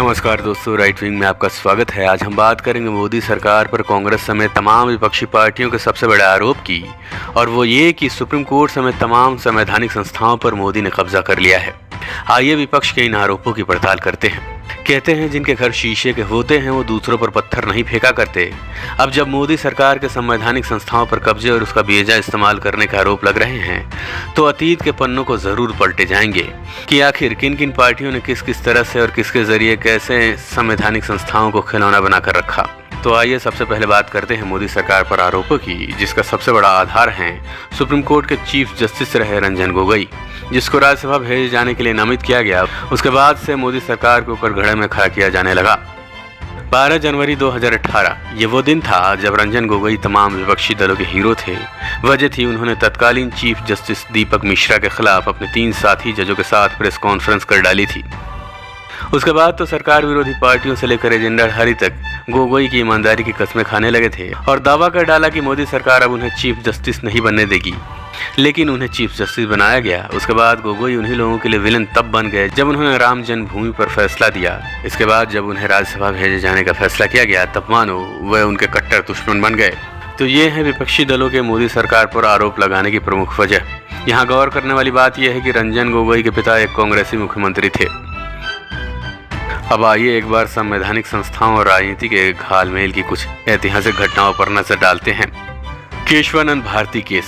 नमस्कार दोस्तों, right wing में आपका स्वागत है। आज हम बात करेंगे मोदी सरकार पर कांग्रेस समेत तमाम विपक्षी पार्टियों के सबसे बड़े आरोप की, और वो ये कि सुप्रीम कोर्ट समेत तमाम संवैधानिक संस्थाओं पर मोदी ने कब्जा कर लिया है। आइए विपक्ष के इन आरोपों की पड़ताल करते हैं। कहते हैं जिनके घर शीशे के होते हैं वो दूसरों पर पत्थर नहीं फेंका करते। अब जब मोदी सरकार के संवैधानिक संस्थाओं पर कब्जे और उसका बेजा इस्तेमाल करने के आरोप लग रहे हैं तो अतीत के पन्नों को जरूर पलटे जाएंगे कि आखिर किन किन पार्टियों ने किस किस तरह से और किसके जरिए कैसे संवैधानिक संस्थाओं को खिलौना बनाकर रखा। तो आइए सबसे पहले बात करते हैं मोदी सरकार पर आरोपों की, जिसका सबसे बड़ा आधार है सुप्रीम कोर्ट के चीफ जस्टिस रहे रंजन गोगोई, जिसको राज्यसभा भेजे जाने के लिए नामित किया गया। उसके बाद से मोदी सरकार को कटघरे में खड़ा किया जाने लगा। 12 जनवरी 2018 ये वो दिन था जब रंजन गोगोई तमाम विपक्षी दलों के हीरो थे। वजह थी उन्होंने तत्कालीन चीफ जस्टिस दीपक मिश्रा के खिलाफ अपने 3 साथी जजों के साथ प्रेस कॉन्फ्रेंस कर डाली थी। उसके बाद तो सरकार विरोधी पार्टियों से लेकर एजेंडा धारी तक गोगोई की ईमानदारी की कस्में खाने लगे थे और दावा कर डाला कि मोदी सरकार अब उन्हें चीफ जस्टिस नहीं बनने देगी, लेकिन उन्हें चीफ जस्टिस बनाया गया। उसके बाद गोगोई उन्हीं लोगों के लिए विलन तब बन गए जब उन्होंने राम जन्मभूमि पर फैसला दिया। इसके बाद जब उन्हें राज्यसभा भेजे जाने का फैसला किया गया तब मानो वह उनके कट्टर दुश्मन बन गए। तो ये है विपक्षी दलों के मोदी सरकार पर आरोप लगाने की प्रमुख वजह। यहाँ गौर करने वाली बात यह है कि रंजन गोगोई के पिता एक कांग्रेसी मुख्यमंत्री थे। अब आइए एक बार संवैधानिक संस्थाओं और राजनीति के घालमेल की कुछ ऐतिहासिक घटनाओं पर नजर डालते हैं। केशवानंद भारती केस,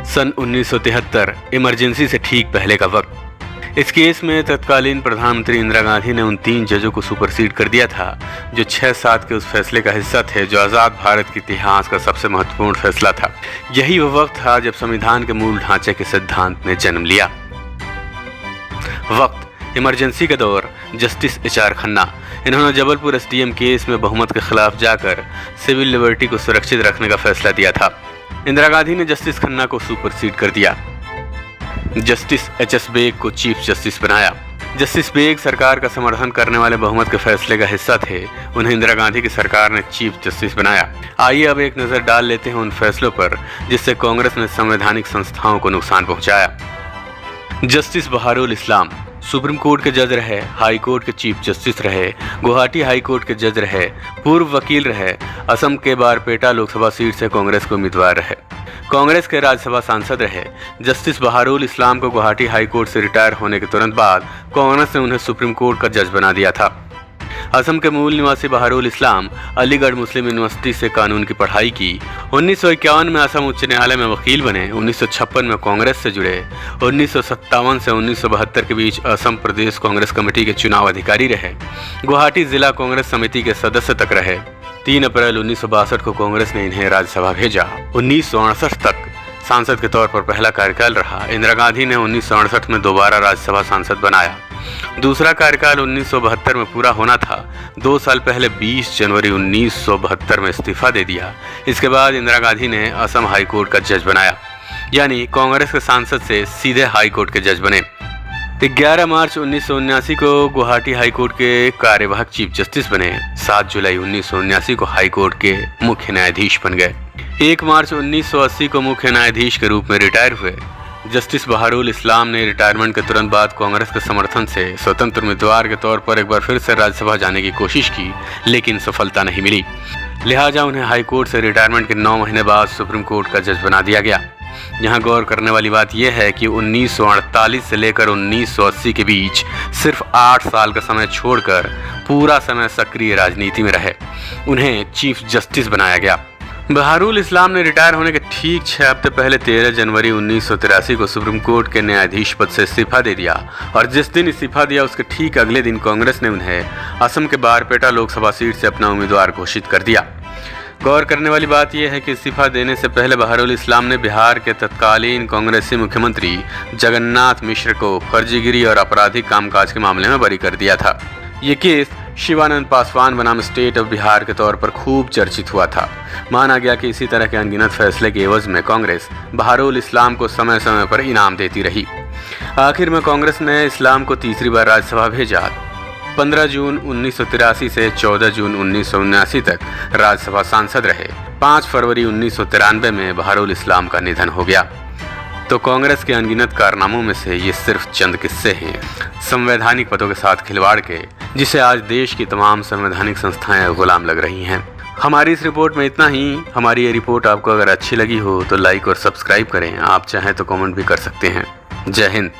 सन 1973, इमरजेंसी से ठीक पहले का वक्त। इस केस में तत्कालीन प्रधानमंत्री इंदिरा गांधी ने उन 3 जजों को सुपरसीड कर दिया था जो 6-7 के उस फैसले का हिस्सा थे जो आज़ाद भारत के इतिहास का सबसे महत्वपूर्ण फैसला था। यही वो वक्त था जब संविधान के मूल ढांचे के सिद्धांत ने जन्म लिया। वक्त इमरजेंसी का दौर। जस्टिस HR खन्ना, इन्होंने जबलपुर SDM केस में बहुमत के खिलाफ जाकर सिविल लिबर्टी को सुरक्षित रखने का फैसला दिया था। इंदिरा गांधी ने जस्टिस खन्ना को सुपरसीड कर दिया। जस्टिस HS बेग को चीफ जस्टिस बनाया। जस्टिस बेग सरकार का समर्थन करने वाले बहुमत के फैसले का हिस्सा थे। उन्हें इंदिरा गांधी की सरकार ने चीफ जस्टिस बनाया। आइए अब एक नज़र डाल लेते हैं उन फैसलों पर जिससे कांग्रेस ने संवैधानिक संस्थाओं को नुकसान पहुंचाया। जस्टिस बहारुल इस्लाम सुप्रीम कोर्ट के जज रहे, हाई कोर्ट के चीफ जस्टिस रहे, गुवाहाटी हाई कोर्ट के जज रहे, पूर्व वकील रहे, असम के बारपेटा लोकसभा सीट से कांग्रेस के उम्मीदवार रहे, कांग्रेस के राज्यसभा सांसद रहे। जस्टिस बहारुल इस्लाम को गुवाहाटी हाई कोर्ट से रिटायर होने के तुरंत बाद कांग्रेस ने उन्हें सुप्रीम कोर्ट का जज बना दिया था। असम के मूल निवासी बहारुल इस्लाम अलीगढ़ मुस्लिम यूनिवर्सिटी से कानून की पढ़ाई की। 1951 में असम उच्च न्यायालय में वकील बने। 1956 में कांग्रेस से जुड़े। 1957 से 1972 के बीच असम प्रदेश कांग्रेस कमेटी के चुनाव अधिकारी रहे। गुवाहाटी जिला कांग्रेस समिति के सदस्य तक रहे। 3 अप्रैल 1962 को कांग्रेस ने इन्हें राज्यसभा भेजा। 1968 तक सांसद के तौर पर पहला कार्यकाल रहा। इंदिरा गांधी ने 1968 में दोबारा राज्यसभा सांसद बनाया। दूसरा कार्यकाल 1972 में पूरा होना था। 2 साल पहले 20 जनवरी 1972 में इस्तीफा दे दिया। इसके बाद इंदिरा गांधी ने असम हाई कोर्ट का जज बनाया, यानी कांग्रेस के सांसद से सीधे हाई कोर्ट के जज बने। 11 मार्च 1979 को गुवाहाटी हाई कोर्ट के कार्यवाहक चीफ जस्टिस बने। 7 जुलाई 1979 को हाई कोर्ट के मुख्य न्यायाधीश बन गए। 1 मार्च 1980 को मुख्य न्यायाधीश के रूप में रिटायर हुए। जस्टिस बहारुल इस्लाम ने रिटायरमेंट के तुरंत बाद कांग्रेस के समर्थन से स्वतंत्र उम्मीदवार के तौर पर एक बार फिर से राज्यसभा जाने की कोशिश की, लेकिन सफलता नहीं मिली। लिहाजा उन्हें हाई कोर्ट से रिटायरमेंट के 9 महीने बाद सुप्रीम कोर्ट का जज बना दिया गया। यहाँ गौर करने वाली बात यह है कि 1948 से लेकर 1980 के बीच सिर्फ 8 साल का समय छोड़कर पूरा समय सक्रिय राजनीति में रहे। उन्हें चीफ जस्टिस बनाया गया। बहारुल इस्लाम ने रिटायर होने के ठीक 6 हफ्ते पहले 13 जनवरी 1983 को सुप्रीम कोर्ट के न्यायाधीश पद से इस्तीफा दे दिया, और जिस दिन इस्तीफा दिया उसके ठीक अगले दिन कांग्रेस ने उन्हें असम के बारपेटा लोकसभा सीट से अपना उम्मीदवार घोषित कर दिया। गौर करने वाली बात यह है कि इस्तीफा देने से पहले बहारुल इस्लाम ने बिहार के तत्कालीन कांग्रेसी मुख्यमंत्री जगन्नाथ मिश्र को फर्जीगिरी और आपराधिक कामकाज के मामले में बरी कर दिया था। ये केस शिवानंद पासवान बनाम स्टेट ऑफ बिहार के तौर पर खूब चर्चित हुआ था। माना गया कि इसी तरह के अनगिनत फैसले के एवज में कांग्रेस बहारुल इस्लाम को समय समय पर इनाम देती रही। आखिर में कांग्रेस ने इस्लाम को तीसरी बार राज्यसभा भेजा। 15 जून 1983 से 14 जून 1979 तक राज्यसभा सांसद रहे। 5 फरवरी 1993 में बहारुल इस्लाम का निधन हो गया। तो कांग्रेस के अनगिनत कारनामों में से ये सिर्फ चंद किस्से हैं संवैधानिक पदों के साथ खिलवाड़ के, जिसे आज देश की तमाम संवैधानिक संस्थाएं गुलाम लग रही हैं। हमारी इस रिपोर्ट में इतना ही। हमारी ये रिपोर्ट आपको अगर अच्छी लगी हो तो लाइक और सब्सक्राइब करें। आप चाहें तो कमेंट भी कर सकते हैं। जय हिंद।